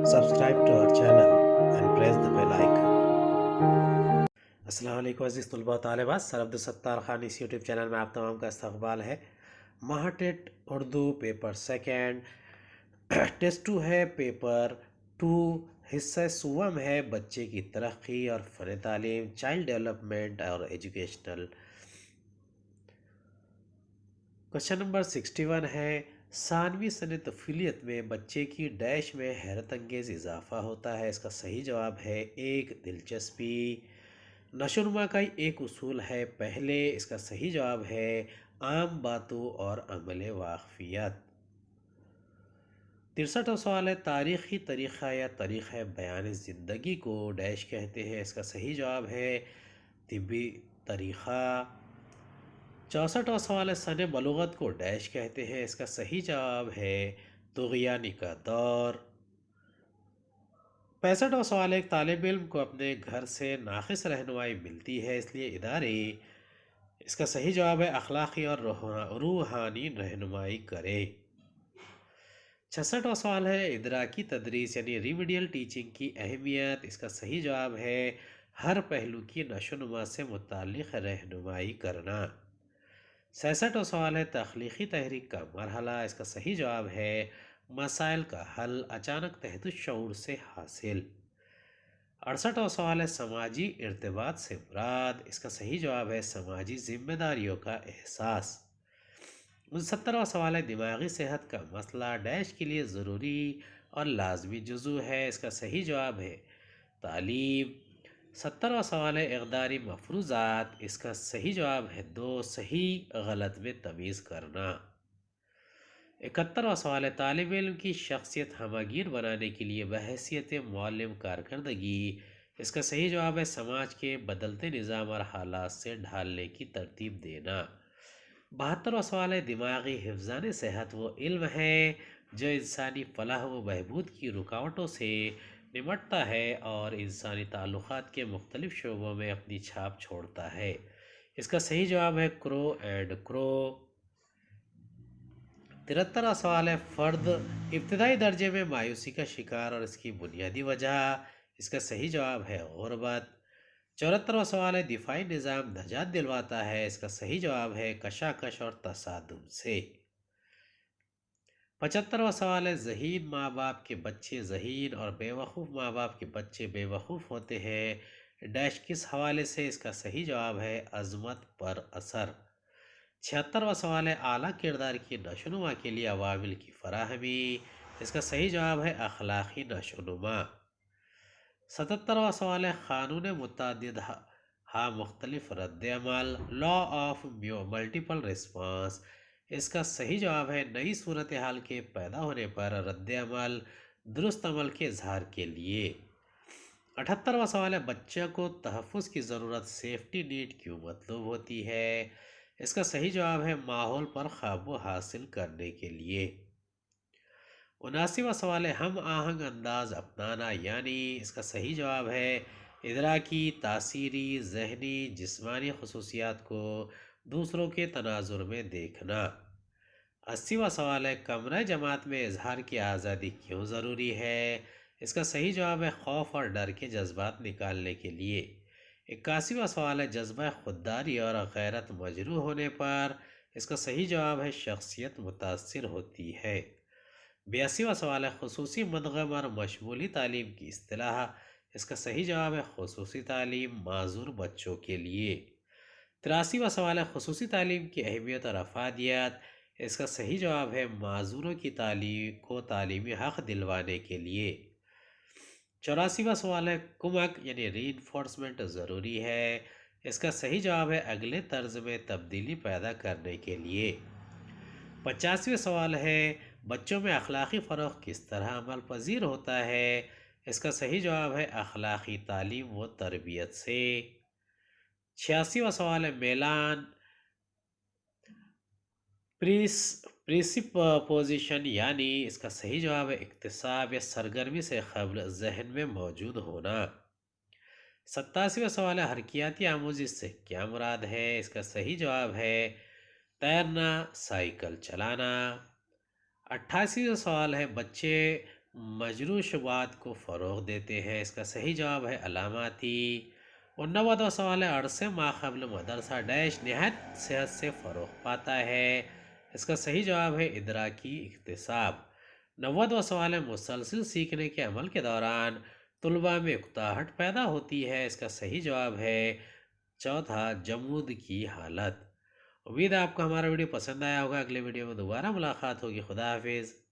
subscribe to our channel and press the bell icon. अस्सलाम वालेकुम अज़ीज़ तलबा तालिबात, सर अब्दुल खान इस यूट्यूब चैनल में आप तमाम का इस्तकबाल है। Mahatet Urdu paper second test 2 है। पेपर 2 हिस्सा सुवम है बच्चे की तरक्की और फ़न तालीम, चाइल्ड डेवलपमेंट और एजुकेशनल। क्वेश्चन नंबर 61 है, सानवी सने तफीलियत में बच्चे की डैश में हैरत अंगेज़ इजाफा होता है। इसका सही जवाब है एक, दिलचस्पी। नशोनुमा का एक उसूल है पहले। इसका सही जवाब है आम बातों और अमल वाक़फ़ियत। 63वां सवाल है, तारीख़ी तरीक़ा या तरीक़ा बयान ज़िंदगी को डैश कहते हैं। इसका सही जवाब है तिब्बी तरीक़ा। 64वां सवाल है, सन बलूगत को डैश कहते हैं। इसका सही जवाब है तुग़यानी का दौर। 65वां सवाल है, एक तालिब इल्म को अपने घर से नाक़िस रहनुमाई मिलती है इसलिए इदारे। इसका सही जवाब है अखलाक़ी और रूहानी रहनुमाई करे। 66वां सवाल है, इदराकी तदरीस यानी रिमिडियल टीचिंग की अहमियत। इसका सही जवाब है हर पहलू की नशोनुमा से मुताल्लिक़ रहनुमाई करना। 66वां सवाल है, तख्लीक़ी तहरीक का मरहला। इसका सही जवाब है मसाइल का हल अचानक तहत शऊर से हासिल। 68वां सवाल है, समाजी इर्तिबात से मुराद। इसका सही जवाब है समाजी जिम्मेदारियों का एहसास। 69वां सवाल है, दिमागी सेहत का मसला डैश के लिए ज़रूरी और लाजमी जुज़ू है। इसका सही जवाब है तालीम। 70वां सवाल है, इक़दारी मफरूज़ात। इसका सही जवाब है दो, सही गलत में तमीज़ करना। 71वां सवाल है, तालिब इल्म की शख्सियत हमगीर बनाने के लिए बहैसियत मुअल्लिम कारकर्दगी। इसका सही जवाब है समाज के बदलते निज़ाम और हालात से ढालने की तरतीब देना। 72वां सवाल है, दिमागी हिफ्ज़ान सेहत वो इल्म है जो इंसानी फलाह व बहबूद की रुकावटों से निमटता है और इंसानी ताल्लुक़ात के मुख्तलिफ़ शोबों में अपनी छाप छोड़ता है। इसका सही जवाब है क्रो एंड क्रो। 73वां सवाल है, फ़र्द इब्तदाई दर्जे में मायूसी का शिकार और इसकी बुनियादी वजह। इसका सही जवाब है गुर्बत। 74वां सवाल है, दिफाई निज़ाम नजात दिलवाता है। इसका सही जवाब है कशाकश और तसादुम से। 75वां सवाल है, ज़हीन माँ बाप के बच्चे ज़हीन और बेवकूफ़ माँ बाप के बच्चे बेवकूफ़ होते हैं डैश किस हवाले से। इसका सही जवाब है अज़मत पर असर। 76वां सवाल है, आला किरदार की नशोनुमा के लिए अवामिल की फराहमी। इसका सही जवाब है अखलाक़ी नशोनुमा। 77वां सवाल है, क़ानून मुतअद्दिद हा मुख्तलिफ रद्द-ए-अमल, लॉ ऑफ मल्टीपल रिस्पॉन्स। इसका सही जवाब है नई सूरत हाल के पैदा होने पर रद्द-ए-अमल दुरुस्त अमल के इजहार के लिए। 78वां सवाल है, बच्चे को तहफ़्फ़ुज़ की ज़रूरत सेफ्टी नीड क्यों मतलूब होती है। इसका सही जवाब है माहौल पर काबू हासिल करने के लिए। 79वां सवाल है, हम आहंग अंदाज अपनाना यानी। इसका सही जवाब है इदराकी, तासीरी, जहनी, जिस्मानी खसूसियात को दूसरों के तनाजुर में देखना। 80वां सवाल है, कमरा जमात में इजहार की आज़ादी क्यों ज़रूरी है। इसका सही जवाब है खौफ और डर के जज्बात निकालने के लिए। 81वां सवाल है, जज्बा खुददारी और गैरत मजरूह होने पर। इसका सही जवाब है शख्सियत मुतासिर होती है। 82वां सवाल है, खुसूसी मदगम और मशमूली तालीम की इस्तिलाह। इसका सही जवाब है खुसूसी तालीम माजूर बच्चों के लिए। 83वां सवाल है, खुसूसी तालीम की अहमियत और अफादियत। इसका सही जवाब है माजूरों की तालीम को तालीमी हक़ दिलवाने के लिए। 84वां सवाल है, कुमक यानी रीइंफोर्समेंट ज़रूरी है। इसका सही जवाब है अगले तर्ज में तब्दीली पैदा करने के लिए। 85वां सवाल है, बच्चों में अखलाक़ी फ़रोग़ किस तरह अमल पज़ीर होता है। इसका सही जवाब है अखलाक़ी तालीम व तरबियत से। 86वां सवाल है, मेलान प्रिसिपोजिशन यानी। इसका सही जवाब है इक्तिसाब या सरगर्मी से क़ब्ल जहन में मौजूद होना। 87वां सवाल है, हरकियाती आमोज़ी से क्या मुराद है। इसका सही जवाब है तैरना, साइकिल चलाना। 88वां सवाल है, बच्चे مجروح شبہات کو فروغ دیتے ہیں، اس کا صحیح جواب ہے علاماتی۔ 89واں سوال ہے، عرصے ماقبل مدرسہ ڈیش نہایت صحت سے فروغ پاتا ہے، اس کا صحیح جواب ہے ادراکی اکتساب۔ 90واں سوال ہے، مسلسل سیکھنے کے عمل کے دوران طلباء میں اکتاہٹ پیدا ہوتی ہے، اس کا صحیح جواب ہے چوتھا جمود کی حالت۔ امید ہے آپ کو ہمارا ویڈیو پسند آیا ہوگا، اگلے ویڈیو میں دوبارہ ملاقات ہوگی، خدا حافظ۔